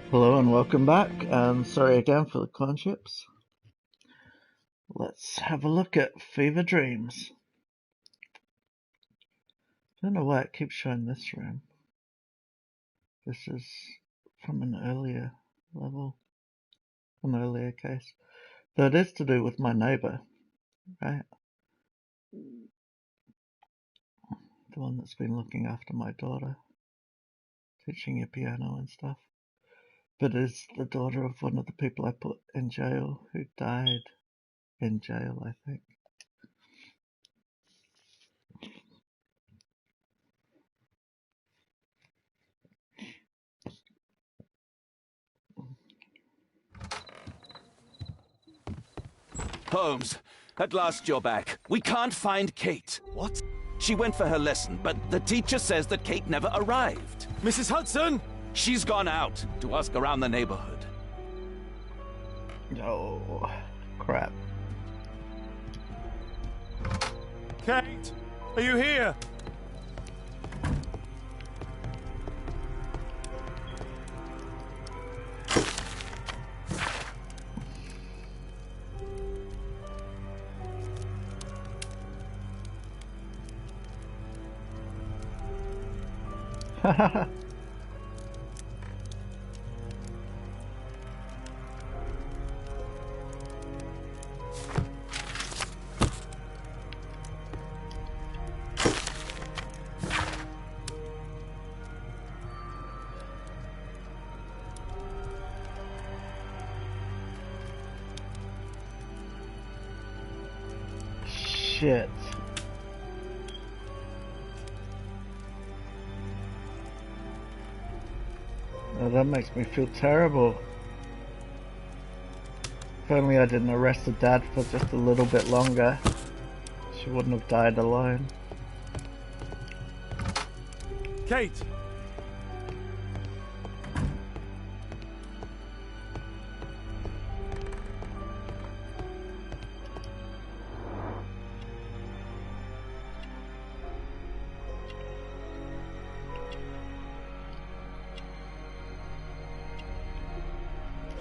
Hello and welcome back, and sorry again for the clone ships. Let's have a look at Fever Dreams. I don't know why it keeps showing this room. This is from an earlier level, an earlier case. Though it is to do with my neighbour, right? The one that's been looking after my daughter, teaching her piano and stuff. But is the daughter of one of the people I put in jail who died in jail, I think. Holmes, at last you're back. We can't find Kate. What? She went for her lesson, but the teacher says that Kate never arrived. Mrs. Hudson? She's gone out to ask around the neighborhood. Oh, crap. Kate, are you here? Shit. Oh, that makes me feel terrible. If only I didn't arrest the dad for just a little bit longer, she wouldn't have died alone. Kate!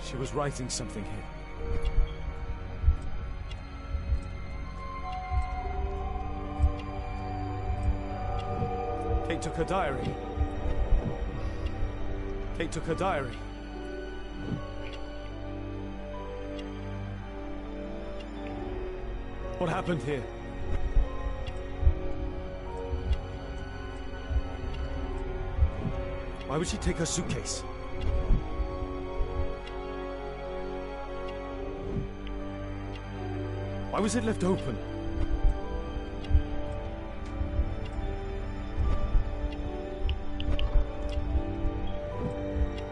She was writing something here. Kate took her diary. Kate took her diary. What happened here? Why would she take her suitcase? Why was it left open?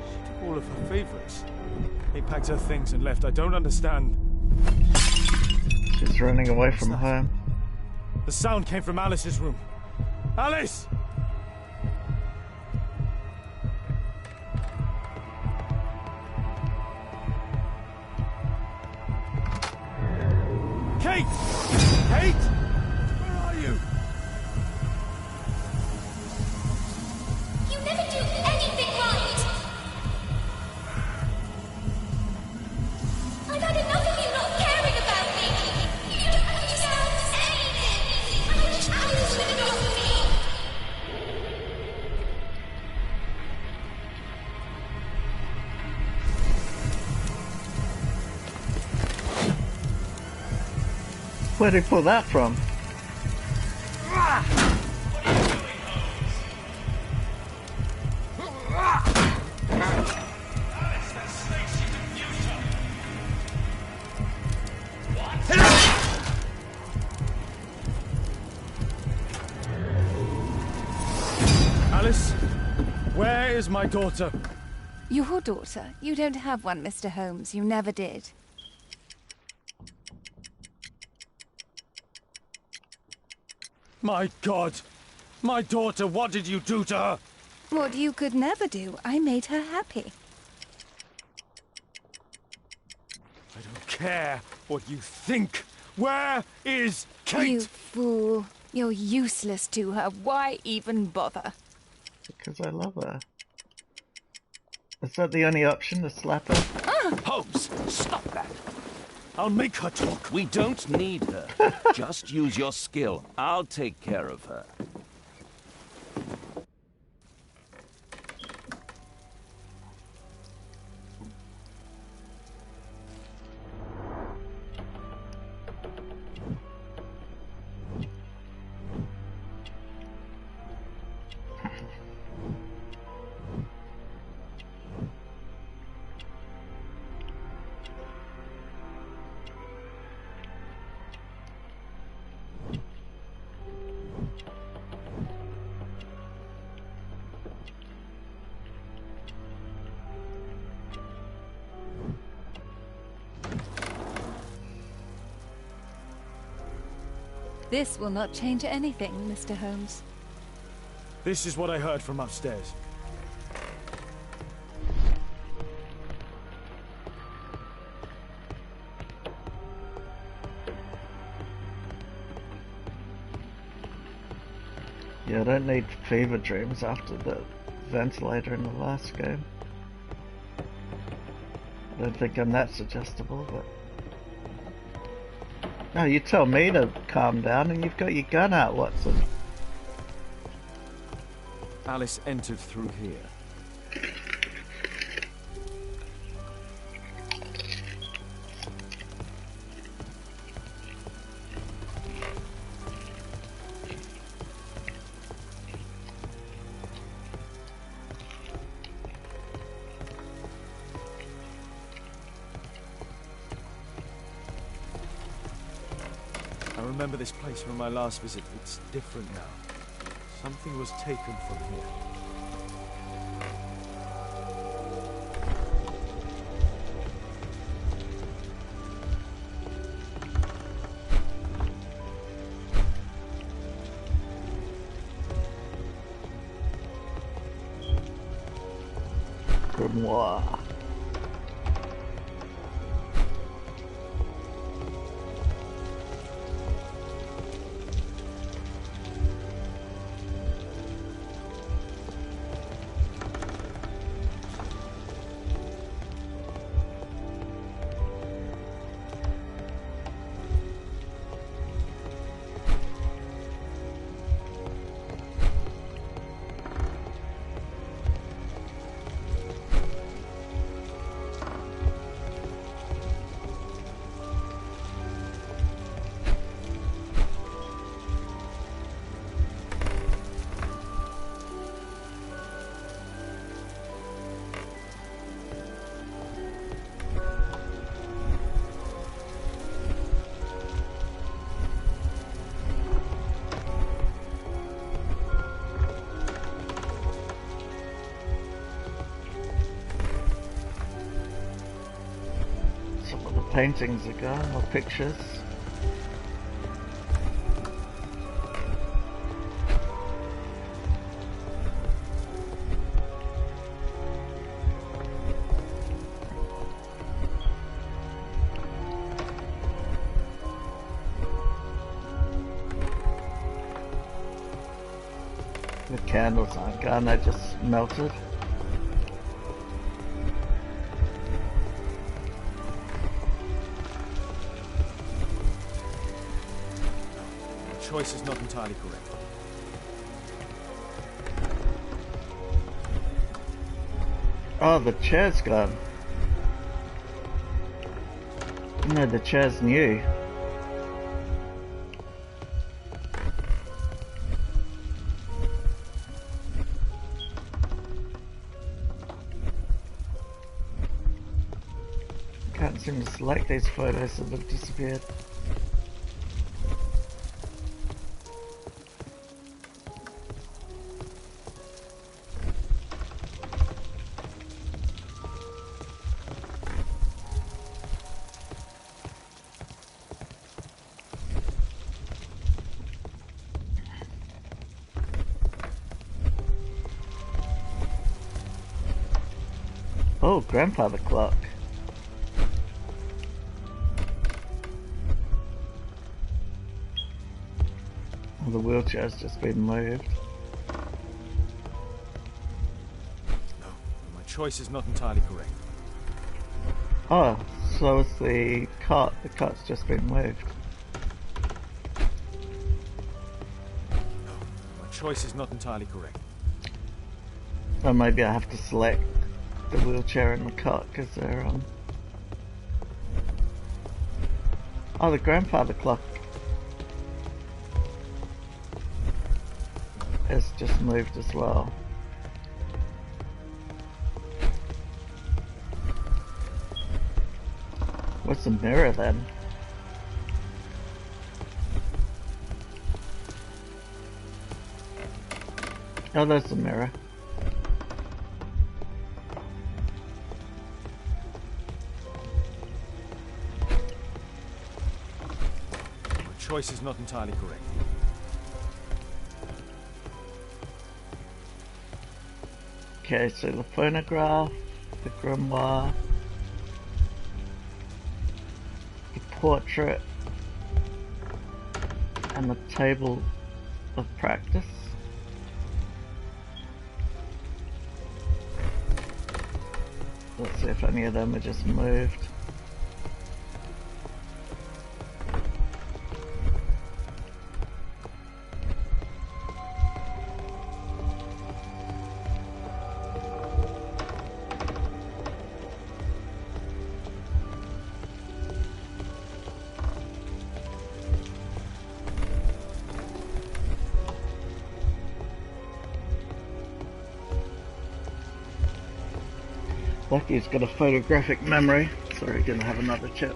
She took all of her favorites. They packed her things and left. I don't understand. She's running away from home. The sound came from Alice's room. Alice! Kate! Kate! Where are you? You never do anything right! I've had enough of you not caring about me! You don't understand anything! I wish Alice would adopt me! Where'd he pull that from? Alice, where is my daughter? Your daughter? You don't have one, Mr. Holmes. You never did. My God! My daughter, what did you do to her? What you could never do. I made her happy. I don't care what you think. Where is Kate? You fool. You're useless to her. Why even bother? Because I love her. Is that the only option, to slap her? Holmes, stop that! I'll make her talk. We don't need her. Just use your skill. I'll take care of her. This will not change anything, Mr. Holmes. This is what I heard from upstairs. Yeah, I don't need fever dreams after the ventilator in the last game. I don't think I'm that suggestible, but... No, you tell me to calm down and you've got your gun out, Watson. Alice entered through here. I remember this place from my last visit. It's different now. Something was taken from here. Grimoire. Paintings are gone, or pictures. The candles aren't gone, they just melted. Choice is not entirely correct. Oh, the chair's gone. No, the chair's new. Can't seem to select these photos that have disappeared. Oh, grandfather clock. Well, the wheelchair's just been moved. No, my choice is not entirely correct. Oh, so is the cot. The cot's just been moved. My choice is not entirely correct. Or maybe I have to select the wheelchair and the cot because they're Oh, the grandfather clock has just moved as well. What's the mirror then? Oh, there's the mirror. My choice is not entirely correct. Okay, so the phonograph, the grimoire, the portrait, and the table of practice. Let's see if any of them are just moved. Lucky's got a photographic memory. Sorry, didn't have another chip.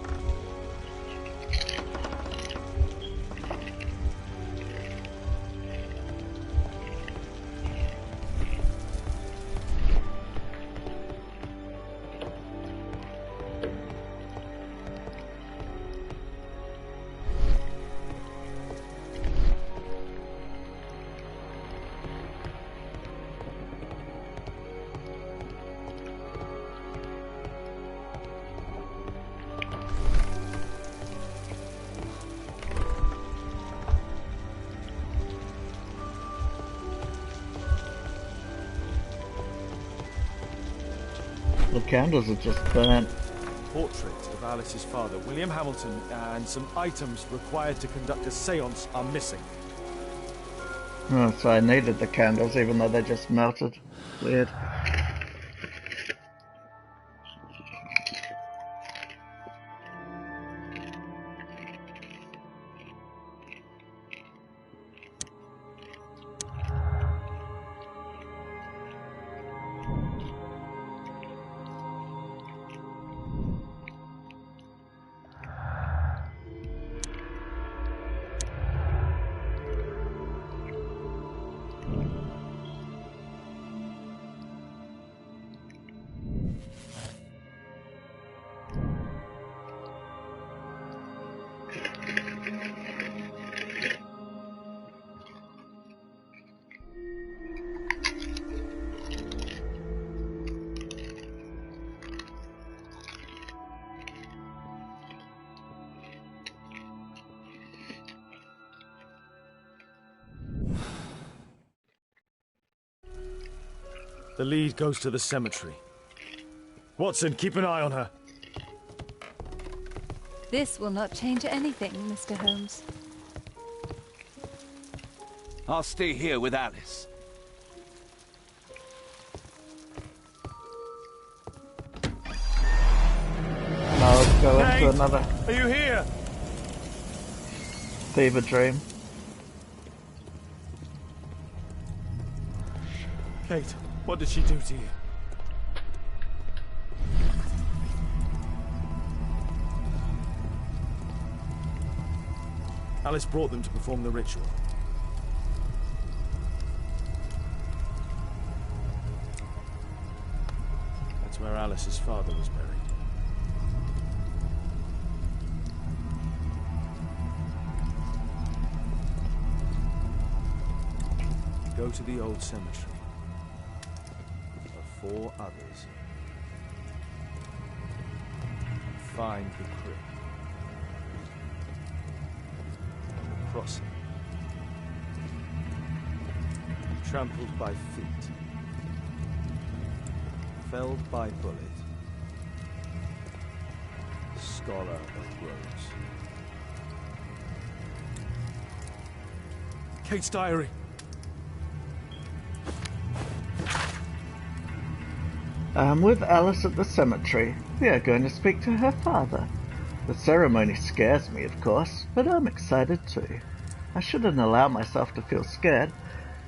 The candles are just burnt. Portrait of Alice's father, William Hamilton, and some items required to conduct a séance are missing. Oh, so I needed the candles even though they just melted. Weird. The lead goes to the cemetery. Watson, keep an eye on her. This will not change anything, Mr. Holmes. I'll stay here with Alice. Now let's go Kate, into another are you here? fever dream. Kate, what did she do to you? Alice brought them to perform the ritual. That's where Alice's father was buried. Go to the old cemetery. There are 4 others. Find the crypt. Crossing. Trampled by feet. Felled by bullet. Scholar of Rhodes. Kate's diary. I'm with Alice at the cemetery. We are going to speak to her father. The ceremony scares me, of course, but I'm excited too. I shouldn't allow myself to feel scared,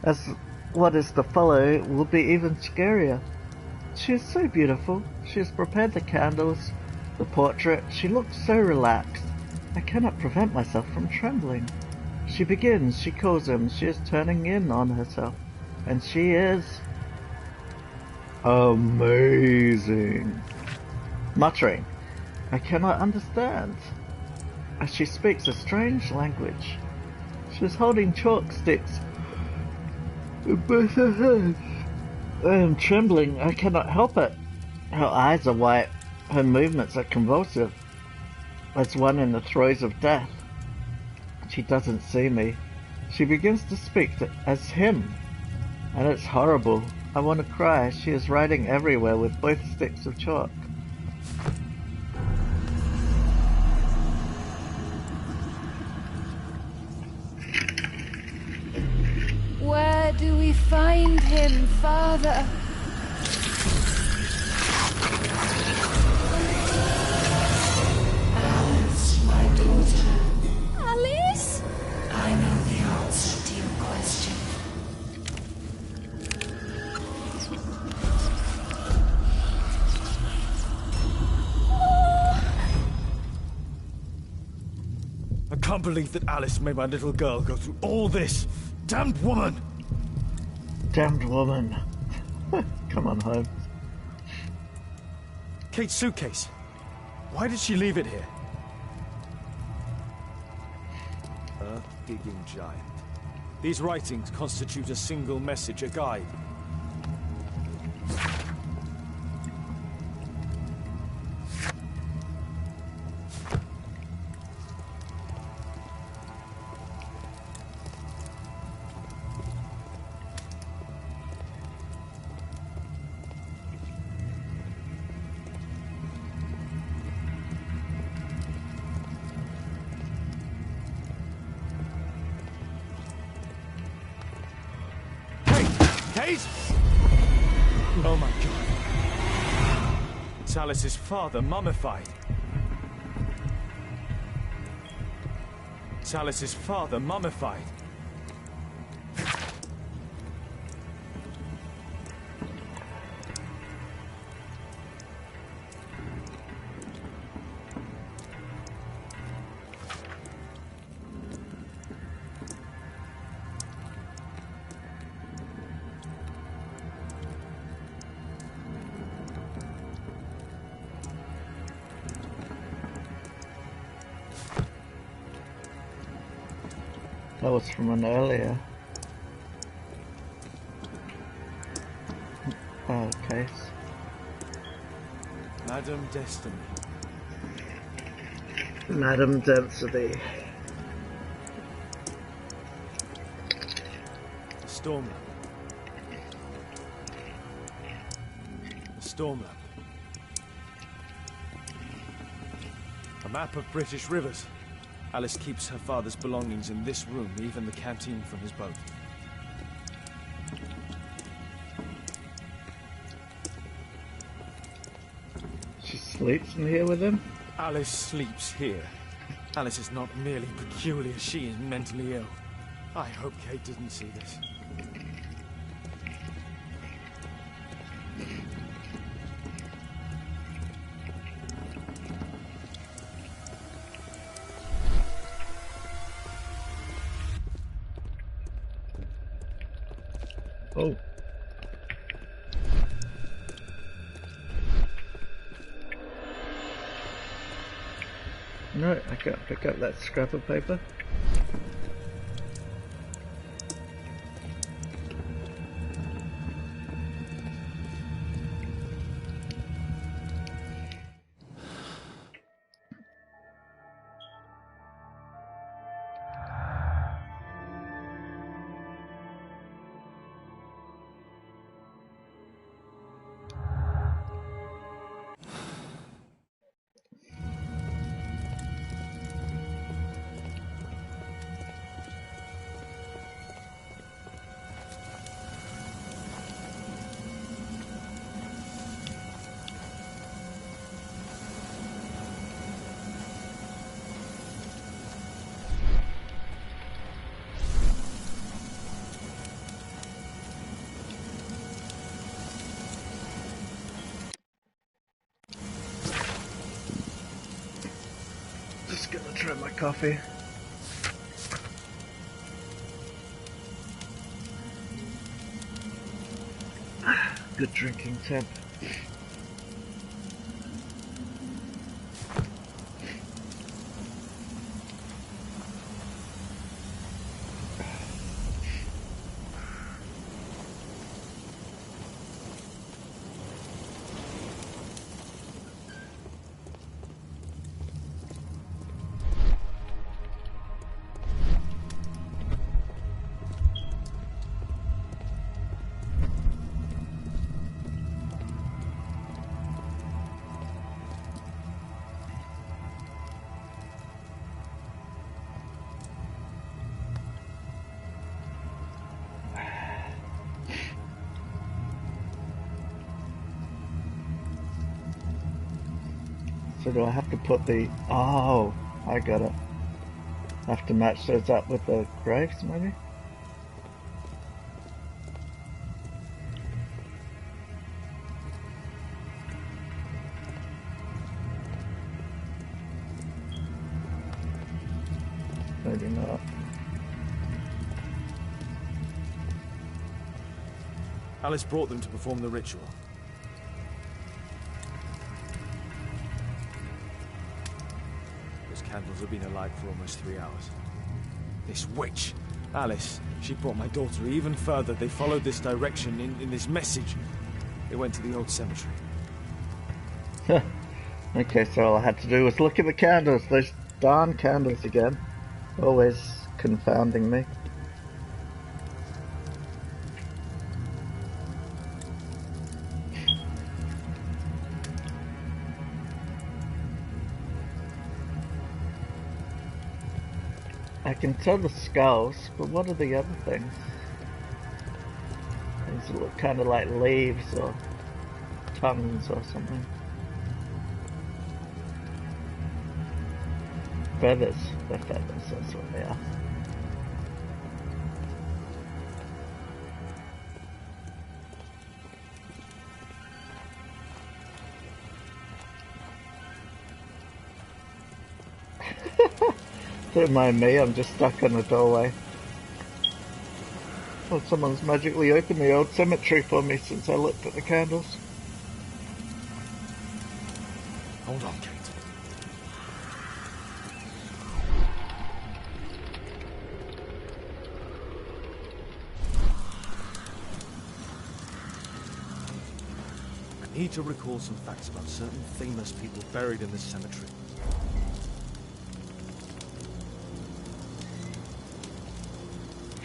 as what is to follow will be even scarier. She is so beautiful. She has prepared the candles, the portrait. She looks so relaxed. I cannot prevent myself from trembling. She begins, she calls him, she is turning in on herself. And she is... amazing. Muttering, I cannot understand. As she speaks a strange language. She is holding chalk sticks in both her hands. I am trembling, I cannot help it. Her eyes are white, her movements are convulsive, as one in the throes of death. She doesn't see me. She begins to speak as him, and it's horrible. I want to cry. She is writing everywhere with both sticks of chalk. Where do we find him, Father? Alice, my daughter. Alice? I know the answer to your question. I can't believe that Alice made my little girl go through all this. Damned woman! Damned woman. Come on, Holmes. Kate's suitcase. Why did she leave it here? Earth-digging giant. These writings constitute a single message, a guide. Kate! Oh my god. It's Alice's father, mummified. It's Alice's father, mummified. That was from an earlier case. Madame Destiny. Madame Density. Storm lamp. A storm lamp. A map of British rivers. Alice keeps her father's belongings in this room, even the canteen from his boat. She sleeps in here with him? Alice sleeps here. Alice is not merely peculiar, she is mentally ill. I hope Kate didn't see this. Oh. No, I can't pick up that scrap of paper. Just gonna try my coffee. Good drinking temp. So do I have to put the... Oh, I got it. I have to match those up with the graves, maybe? Maybe not. Alice brought them to perform the ritual. Those candles have been alight for almost 3 hours. This witch, Alice, she brought my daughter even further. They followed this direction in this message. They went to the old cemetery. Okay, so all I had to do was look at the candles. Those darn candles again. Always confounding me. I can tell the skulls, but what are the other things? These look kind of like leaves or tongues or something. Feathers. They're feathers, that's what they are. Don't mind me, I'm just stuck in the doorway. Well, someone's magically opened the old cemetery for me since I looked at the candles. Hold on, Kate. I need to recall some facts about certain famous people buried in this cemetery.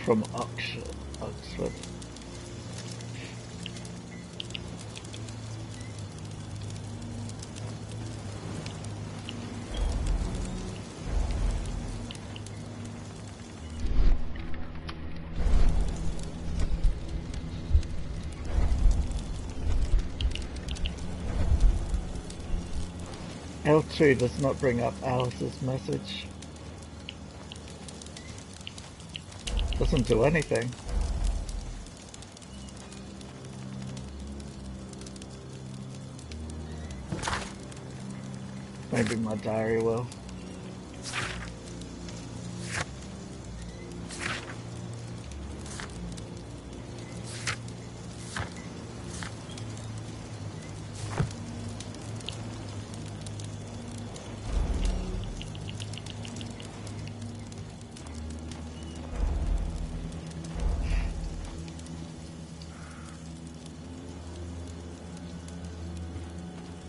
From Oxford. L2 does not bring up Alice's message. Doesn't do anything. Maybe my diary will.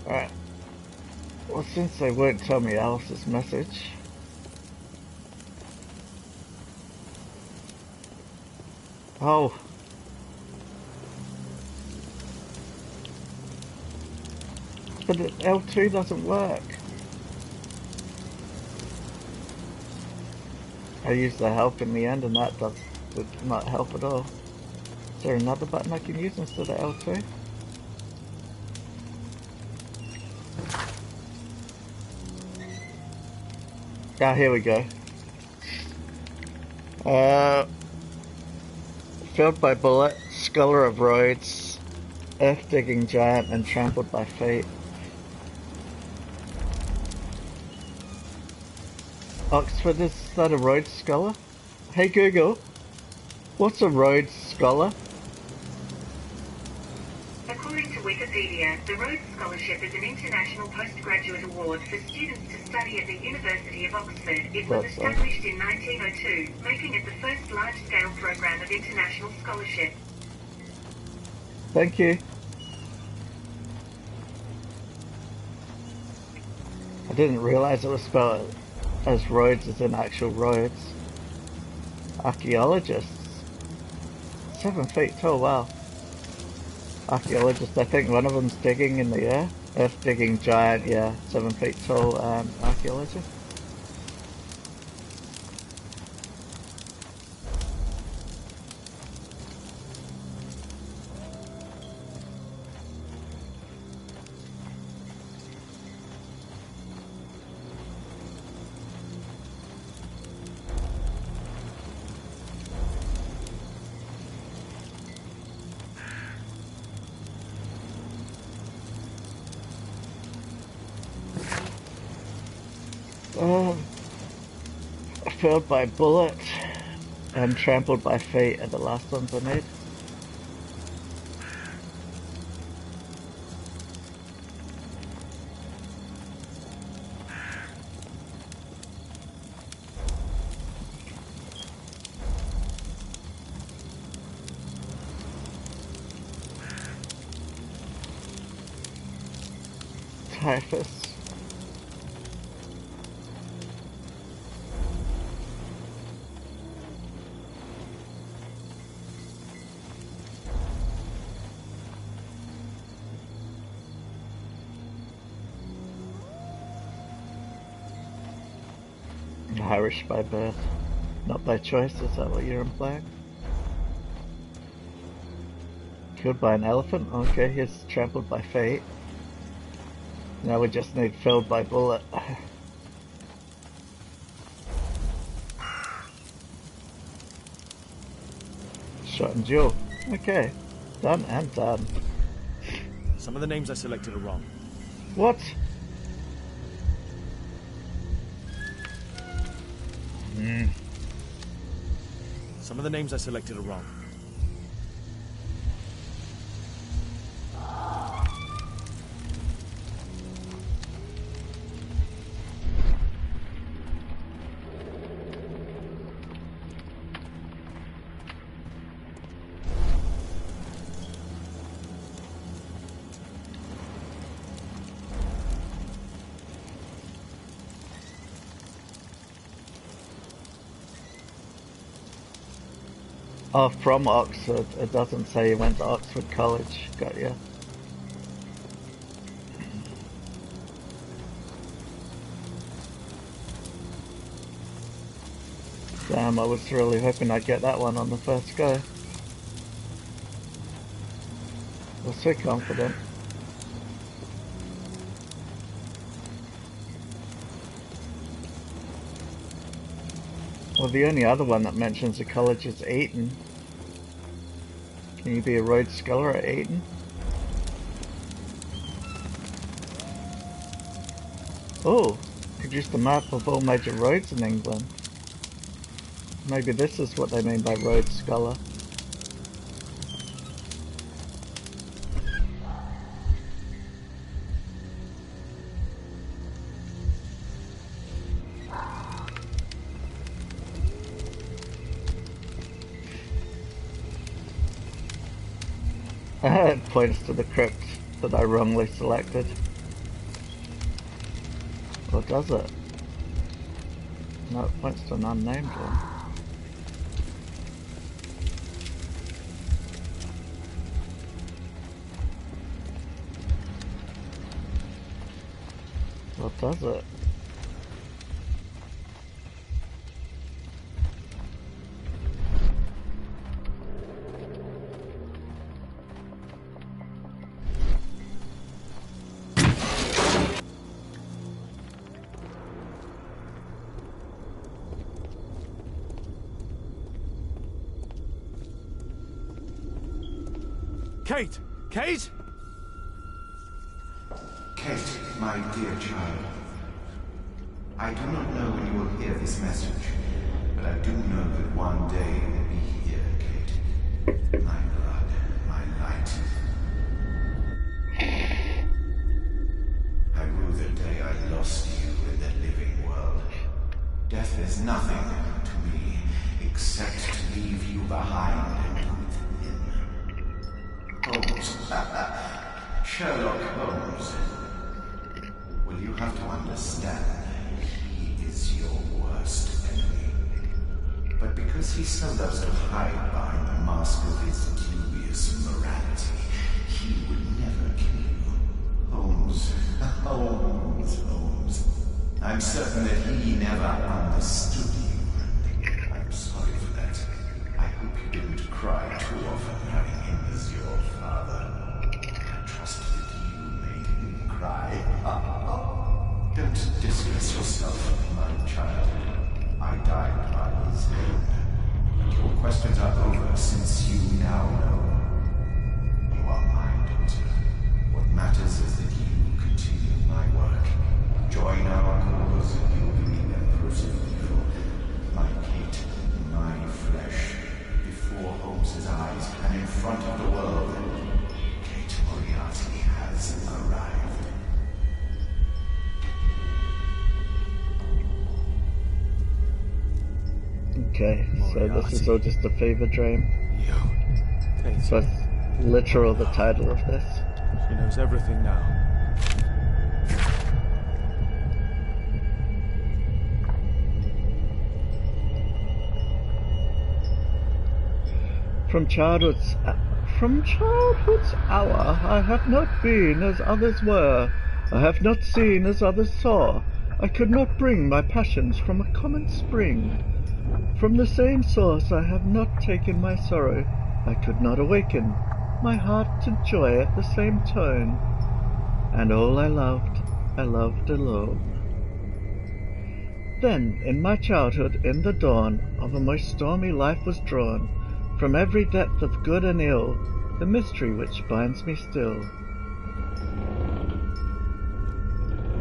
Alright. Well, since they won't tell me Alice's message... Oh! But L2 doesn't work. I used the help in the end and that did not help at all. Is there another button I can use instead of L2? Ah, here we go. Filled by bullet, sculler of roads, earth-digging giant, and trampled by fate. Oxford, is that a Rhodes Scholar? Hey Google, what's a Rhodes Scholar? According to Wikipedia, the Rhodes Scholarship is an international postgraduate award for students to study at the University of Oxford. It was established in 1902, making it the first large-scale program of international scholarship. Thank you. I didn't realise it was spelled as Rhodes as in actual Rhodes. Archaeologists. 7 feet tall, wow. Archaeologists, I think one of them's digging in the air. Earth digging giant, yeah, 7 feet tall archaeologist. Failed by bullet and trampled by fate are the last ones I made. Typhus. Irish by birth, not by choice, is that what you're implying? Killed by an elephant? Okay, he's trampled by fate. Now we just need filled by bullet. Shot and duel. Okay, done and done. Some of the names I selected are wrong. What? Some of the names I selected are wrong. Oh, from Oxford. It doesn't say he went to Oxford College. Got ya. Damn, I was really hoping I'd get that one on the first go. I was so confident. Well, the only other one that mentions the college is Eton. Can you be a Rhodes Scholar at Eton? Oh, produced a map of all major roads in England. Maybe this is what they mean by Rhodes Scholar. It points to the crypt that I wrongly selected. Or does it? No, it points to an unnamed one. What does it? Kate! Kate? Kate, my dear child, I do not know when you will hear this message, but I do know that one day you will be here, Kate. My blood, my light. I rue the day I lost you in the living world. Death is nothing to me, except to leave you behind and with him. Holmes. Sherlock Holmes. Well, you have to understand, he is your worst enemy. But because he so loves to hide behind the mask of his dubious morality, he would never kill you. Holmes. Holmes. I'm certain that he never understood you. I'm sorry for that. I hope you didn't cry too often having him as your father. I trust that you made him cry. Don't dismiss yourself, my child. I died by his hand. And your questions are over since you now know. You are my daughter. What matters is that you continue my work. Join our cause and you'll be Empress of Evil. My Kate, my flesh, before Holmes's eyes and in front of the world. Kate Moriarty has arrived. Okay, so this is all just a fever dream. Kate. So it's literal the title of this. She knows everything now. From childhood's hour, I have not been as others were. I have not seen as others saw. I could not bring my passions from a common spring. From the same source I have not taken my sorrow. I could not awaken my heart to joy at the same tone. And all I loved alone. Then, in my childhood, in the dawn of a most stormy life was drawn, from every depth of good and ill, the mystery which binds me still.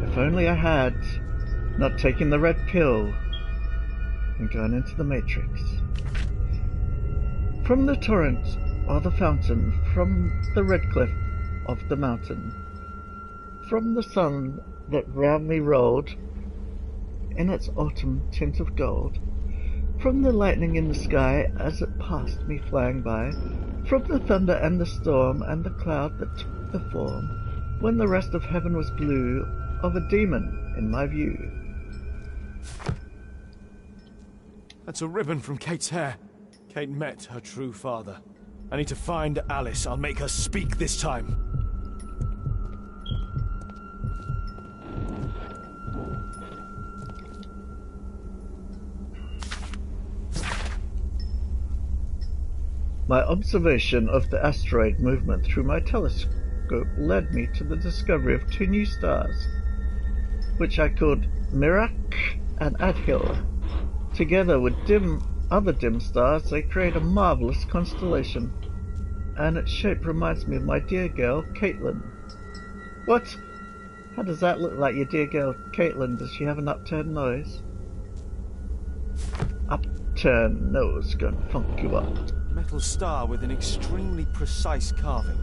If only I had not taken the red pill and gone into the Matrix. From the torrent or the fountain, from the red cliff of the mountain, from the sun that round me rolled in its autumn tint of gold, from the lightning in the sky as it passed me flying by, from the thunder and the storm and the cloud that took the form, when the rest of heaven was blue, of a demon in my view. That's a ribbon from Kate's hair. Kate met her true father. I need to find Alice. I'll make her speak this time. My observation of the asteroid movement through my telescope led me to the discovery of two new stars, which I called Merak and Adhil. Together with other dim stars, they create a marvelous constellation, and its shape reminds me of my dear girl, Caitlin. What? How does that look like your dear girl, Caitlin? Does she have an upturned nose? Upturned nose gonna funk you up. Metal star with an extremely precise carving.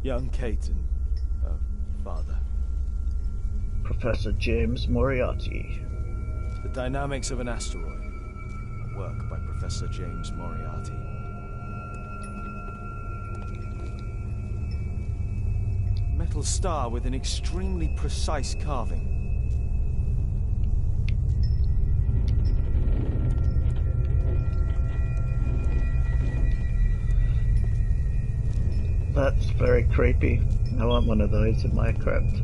Young Kate and her father. Professor James Moriarty. The Dynamics of an Asteroid. A work by Professor James Moriarty. Metal star with an extremely precise carving. That's very creepy. I want one of those in my crypt.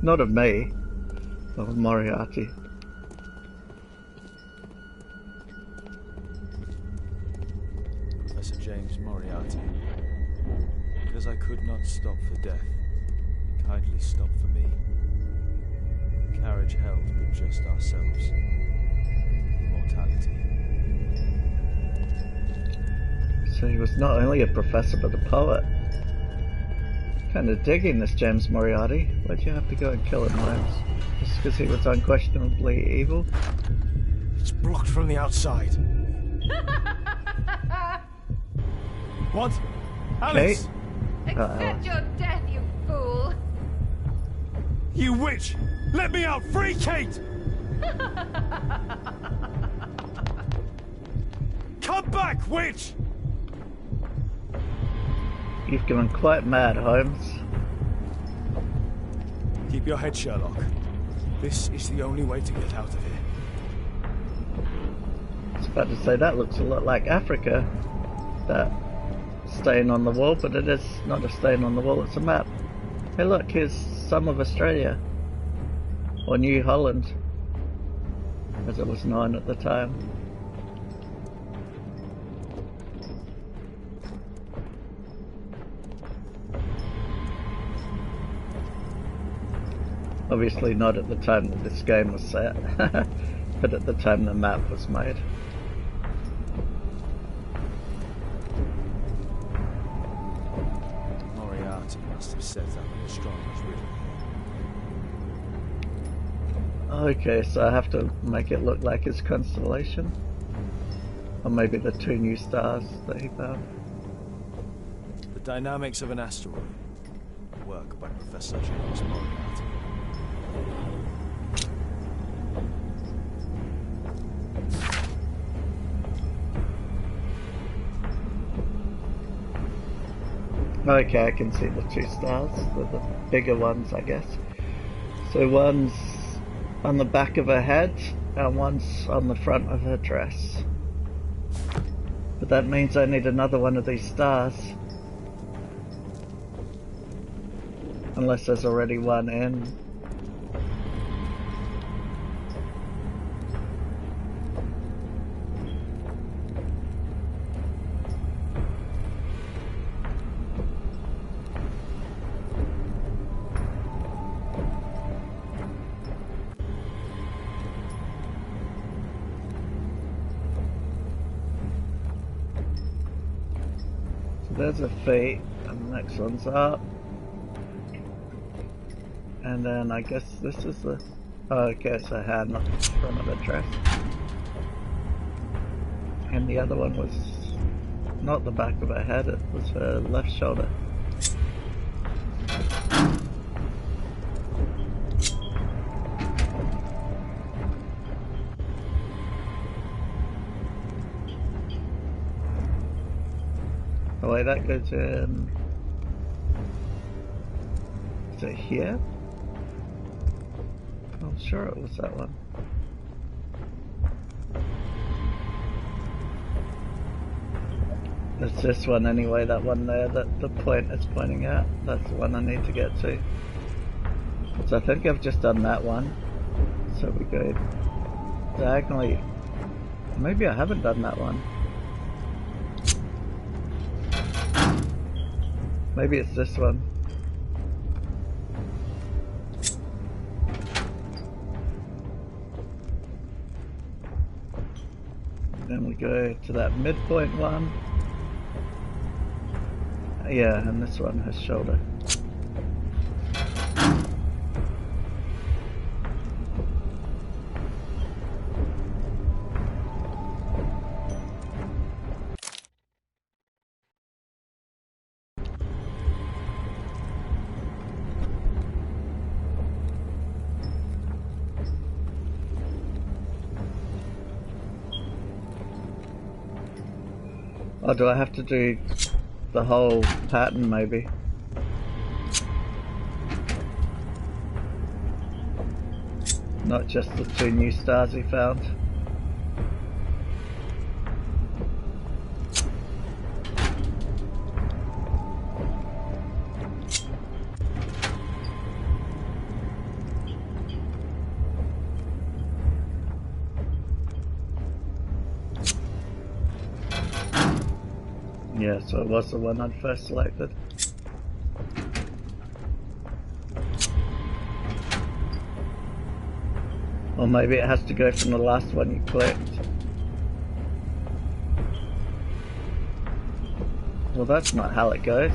Not of me, of Moriarty. Professor James Moriarty. Because I could not stop for death, kindly stop for me. The carriage held but just ourselves. Immortality. So he was not only a professor but a poet. Kind of digging this James Moriarty. Why'd you have to go and kill him, Holmes? Just because he was unquestionably evil? It's blocked from the outside. What? Alice! Accept your death, you fool! You witch! Let me out! Free Kate! Come back, witch! You've gone quite mad, Holmes. Keep your head, Sherlock. This is the only way to get out of here. I was about to say, that looks a lot like Africa. That stain on the wall, but it is not a stain on the wall, it's a map. Hey look, here's some of Australia. Or New Holland, as it was known at the time. Obviously not at the time that this game was set, but at the time the map was made. Moriarty must have set up an astronomer's riddle. Okay, so I have to make it look like his constellation? Or maybe the 2 new stars that he found. The Dynamics of an Asteroid. Work by Professor James Moriarty. Okay, I can see the 2 stars, the bigger ones, I guess. So one's on the back of her head, and one's on the front of her dress. But that means I need another one of these stars. Unless there's already one in. There's a feet, and the next one's up. And then I guess this is the... Oh, okay, it's a hand on the front of a dress. And the other one was not the back of her head, it was her left shoulder. Oh wait, that goes in... Is it here? I'm sure it was that one. It's this one anyway, that one there that the point is pointing at. That's the one I need to get to. So I think I've just done that one. So we go diagonally. Maybe I haven't done that one. Maybe it's this one. Then we go to that midpoint one. Yeah, and this one has shoulder. Or do I have to do the whole pattern maybe? Not just the 2 new stars he found. Yeah, so it was the one I'd first selected. Or maybe it has to go from the last one you clicked. Well, that's not how it goes.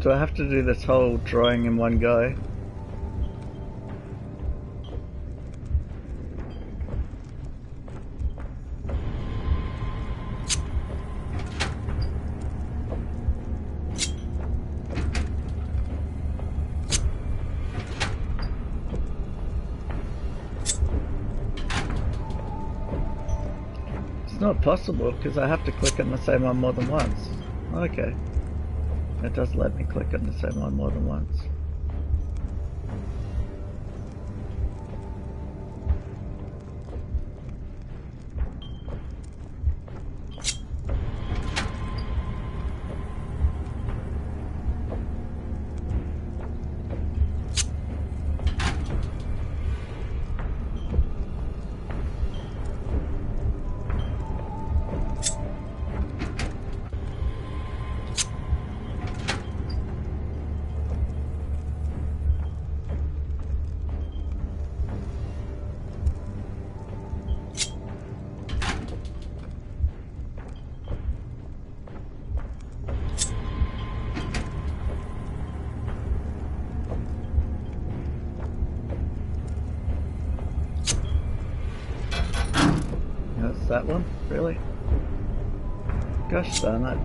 Do I have to do this whole drawing in one go? It's not possible because I have to click on the same one more than once. Okay. It does let me click on the same one more than once. That's that one? Really? Gosh darn it.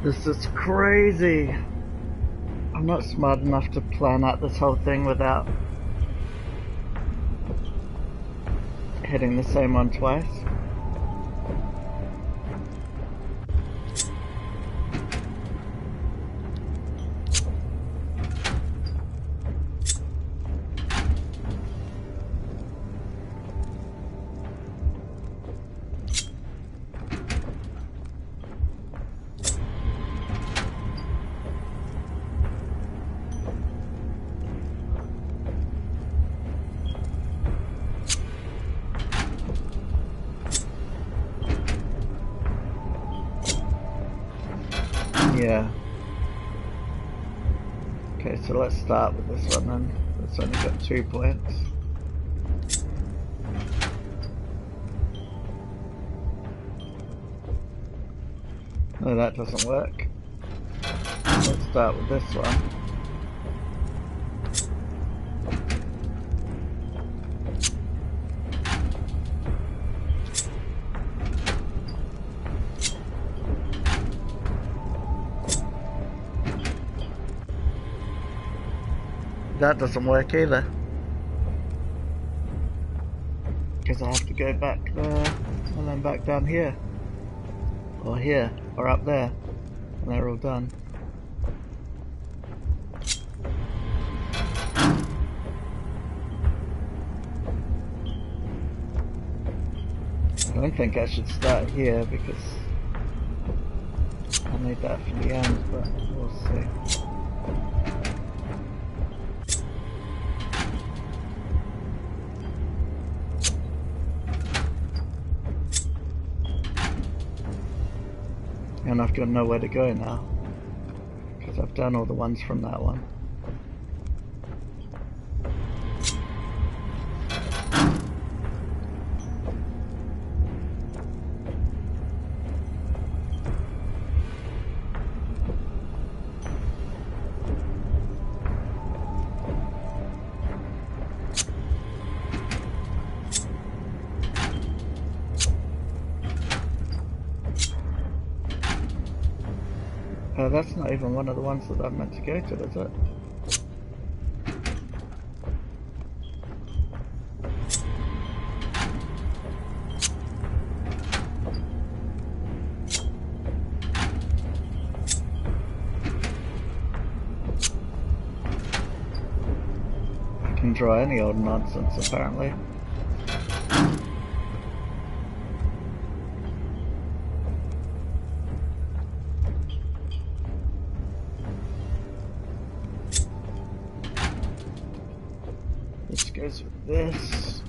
This is crazy. I'm not smart enough to plan out this whole thing without hitting the same one twice. Yeah. Okay, so let's start with this one then. It's only got 2 points. No, that doesn't work. Let's start with this one. That doesn't work either. Because I have to go back there and then back down here. Or here, or up there. And they're all done. don't think I should start here because I need that for the end, but we'll see. And I've got nowhere to go now because I've done all the ones from that one. That's not even one of the ones that I'm meant to go to, is it? I can draw any old nonsense, apparently. This goes with this.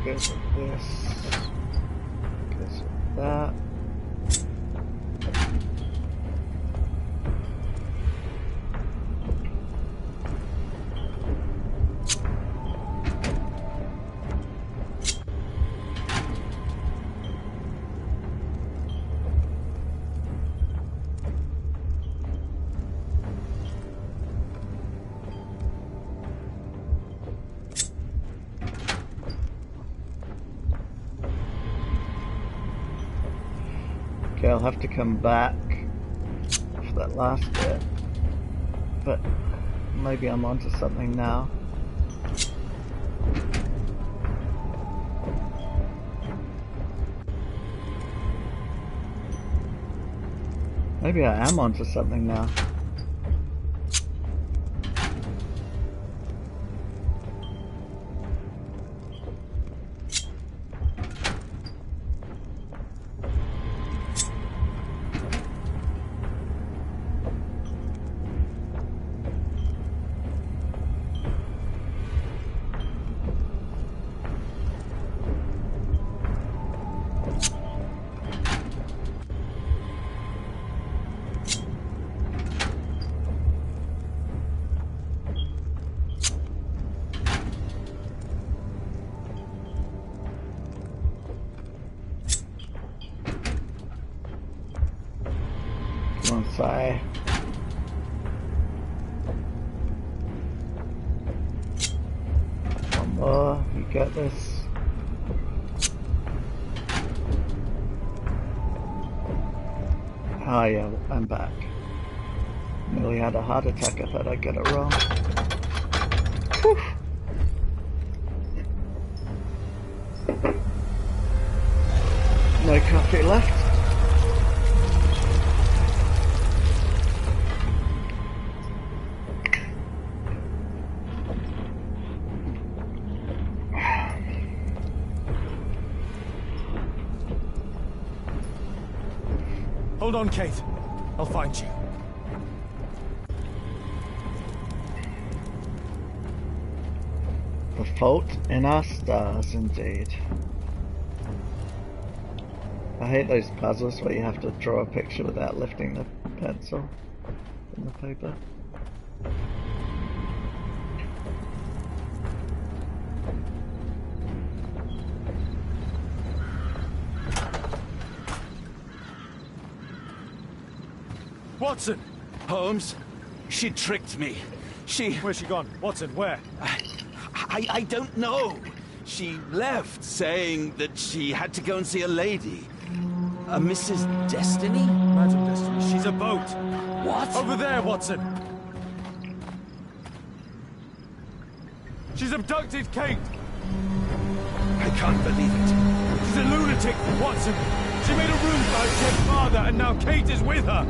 Goes with this. Goes with that. Okay, I'll have to come back for that last bit, but maybe I'm onto something now. Maybe I am onto something now. Sigh. One more, you got this. Ah yeah, I'm back. Nearly had a heart attack, I thought I got it wrong. Whew. No coffee left. Hold on, Kate. I'll find you. The fault in our stars, indeed. I hate those puzzles where you have to draw a picture without lifting the pencil from the paper. Watson! Holmes, she tricked me. Where's she gone? Watson, where? I don't know. She left saying that she had to go and see a lady. A Mrs. Destiny? Madam Destiny, she's a boat. What? Over there, Watson! She's abducted Kate! I can't believe it. She's a lunatic, Watson! She made a room for her dead father, and now Kate is with her!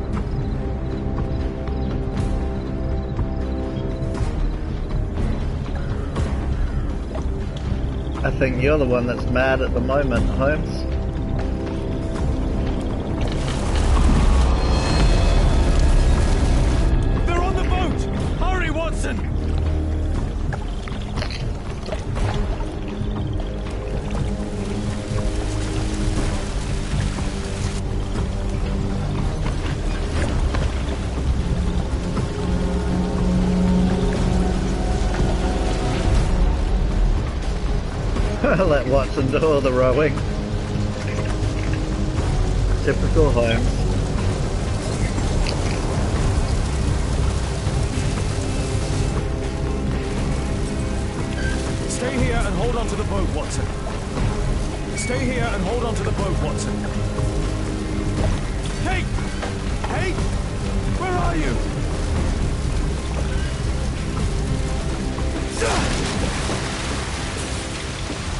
I think you're the one that's mad at the moment, Holmes. They're on the boat! Hurry, Watson! Let Watson do all the rowing. Typical Holmes. Stay here and hold on to the boat, Watson. Stay here and hold on to the boat, Watson. Kate! Kate! Where are you?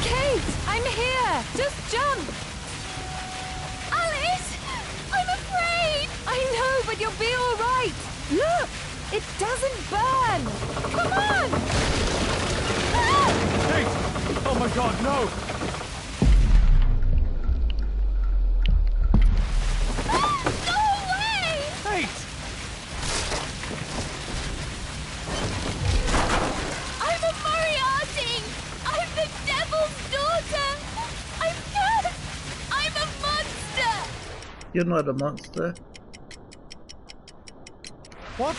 Kate, I'm here! Just jump! Alice! I'm afraid! I know, but you'll be all right! Look! It doesn't burn! Come on! Ah! Kate! Oh my God, no! Go away! Kate! I'm a Moriarty! I'm the Devil's daughter! I'm cursed! I'm a monster! You're not a monster. What?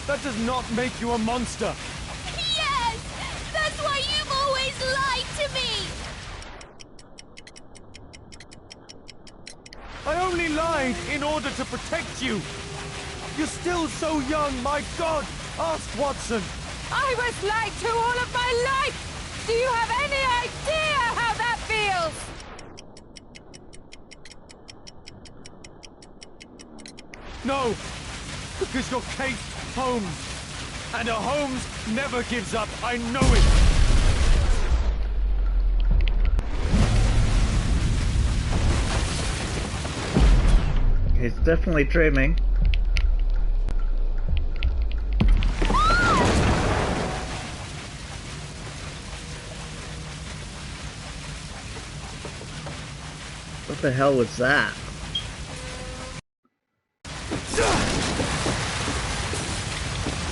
That does not make you a monster! Yes! That's why you've always lied to me! I only lied in order to protect you! You're still so young, my God! Ask Watson! I was lied to all of my life! Do you have any idea how that feels? No! Because you're Kate Holmes! And a Holmes never gives up, I know it! He's definitely dreaming. What the hell was that?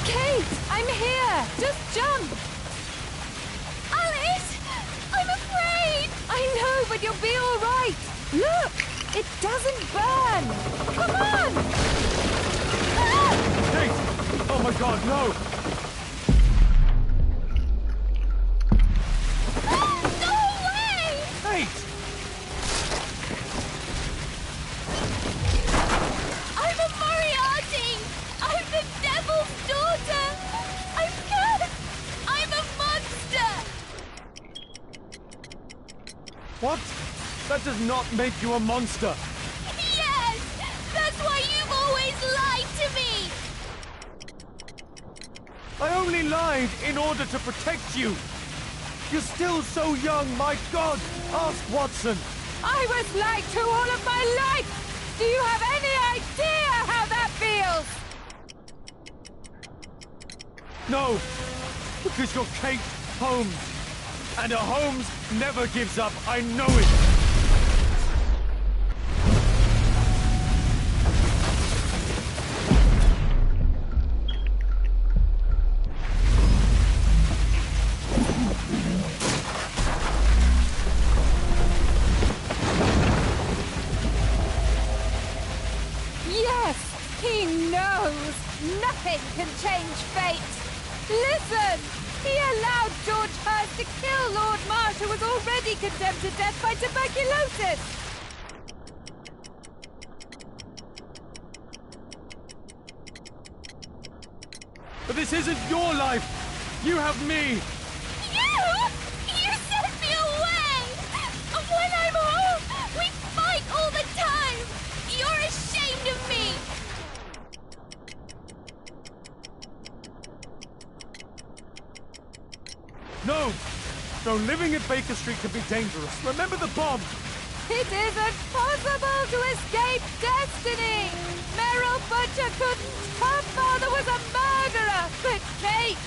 Kate, I'm here! Just jump! Alice! I'm afraid! I know, but you'll be all right! Look! It doesn't burn! Come on! Ah! Kate! Oh my God, no! Go away! Kate! I'm a Moriarty! I'm the Devil's daughter! I'm cursed! I'm a monster! What? That does not make you a monster! Yes! That's why you've always lied to me! I only lied in order to protect you! You're still so young, my God! Ask Watson! I was lied to all of my life! Do you have any idea how that feels? No! Because you're Kate Holmes! And a Holmes never gives up, I know it! Yes, he knows. Nothing can change fate. Listen! He allowed George Hurst to kill Lord Marsh, who was already condemned to death by tuberculosis. But this isn't your life! You have me! You? You sent me away! When I'm home, we fight all the time! You're ashamed of me! No! No, living at Baker Street can be dangerous. Remember the bomb! It isn't possible to escape destiny! Merrill Butcher couldn't. Her father was a murderer! But Kate,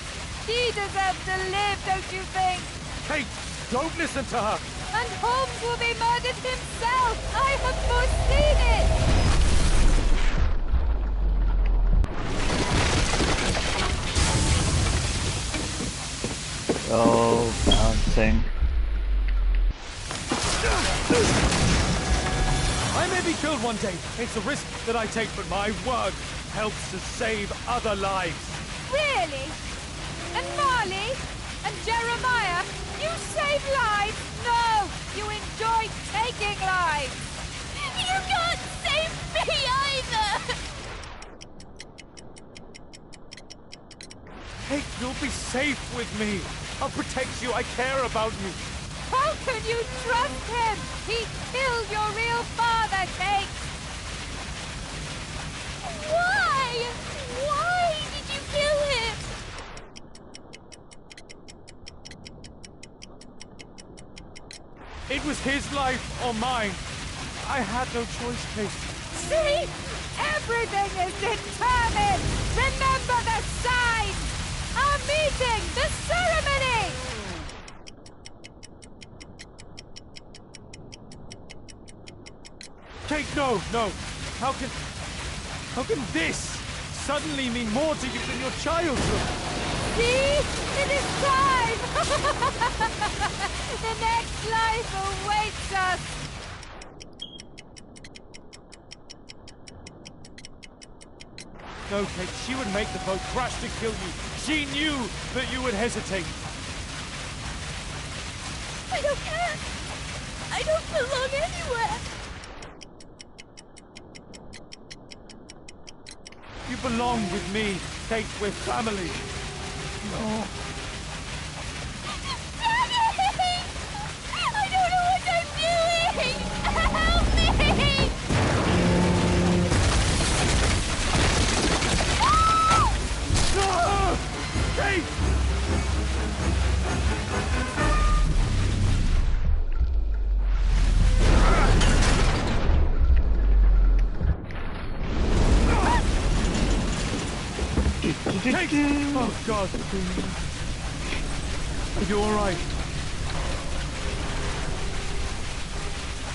she deserves to live, don't you think? Kate, Don't listen to her! And Holmes will be murdered himself! I have foreseen it! Oh, bouncing. I may be killed one day. It's a risk that I take, but my word helps to save other lives. Really? And Marley? And Jeremiah? You save lives? No! You enjoy taking lives! You can't save me either! Hey, you'll be safe with me. I'll protect you. I care about you. How can you trust him? He killed your real father, Kate! Why? Why did you kill him? It was his life or mine. I had no choice, Kate. See? Everything is determined! Remember the signs! Our meeting! The ceremony! Kate, no. How can this suddenly mean more to you than your childhood? See? It is time! The next life awaits us! No, Kate, she would make the boat crash to kill you. She knew that you would hesitate. I don't care. I don't belong anywhere. You belong with me, Kate. We're family. No. Daddy! I don't know what I'm doing! Help me! No! Kate! Kate! Oh, God. Are you all right?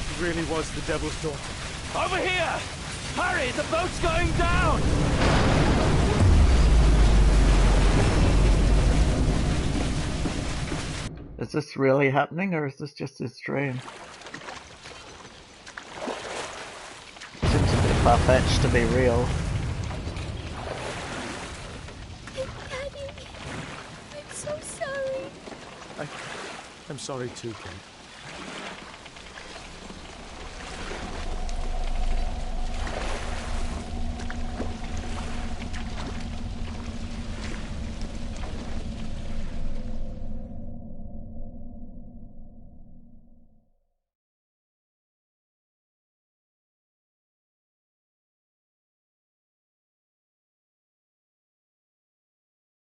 She really was the Devil's daughter. Over here! Hurry, the boat's going down! Is this really happening, or is this just his dream? Seems a bit far-fetched to be real. Daddy, I'm so sorry. I'm sorry too, Kate.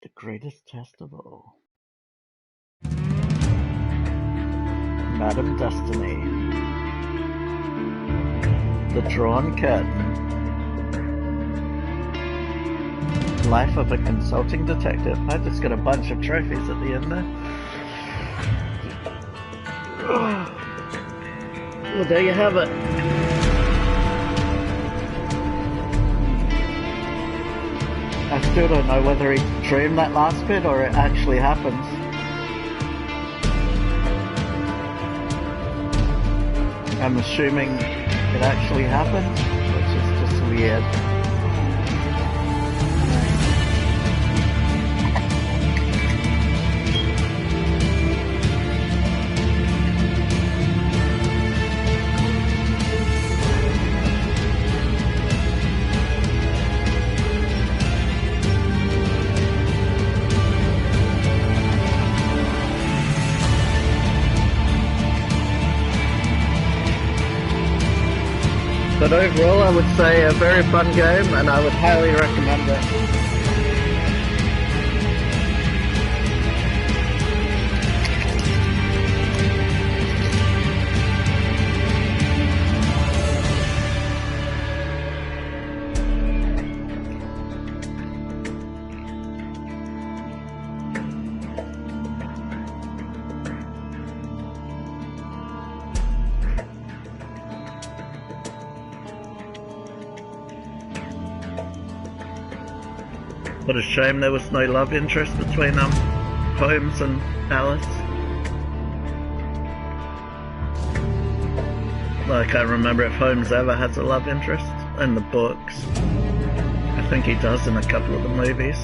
The greatest test of all. Madam Destiny. The Drawn Curtain. Life of a Consulting Detective. I just got a bunch of trophies at the end there. Well, there you have it. I still don't know whether he dreamed that last bit or it actually happens. I'm assuming it actually happened, which is just weird. But overall, I would say a very fun game, and I would highly recommend it. What a shame there was no love interest between Holmes and Alice. I can't remember if Holmes ever has a love interest in the books. I think he does in a couple of the movies.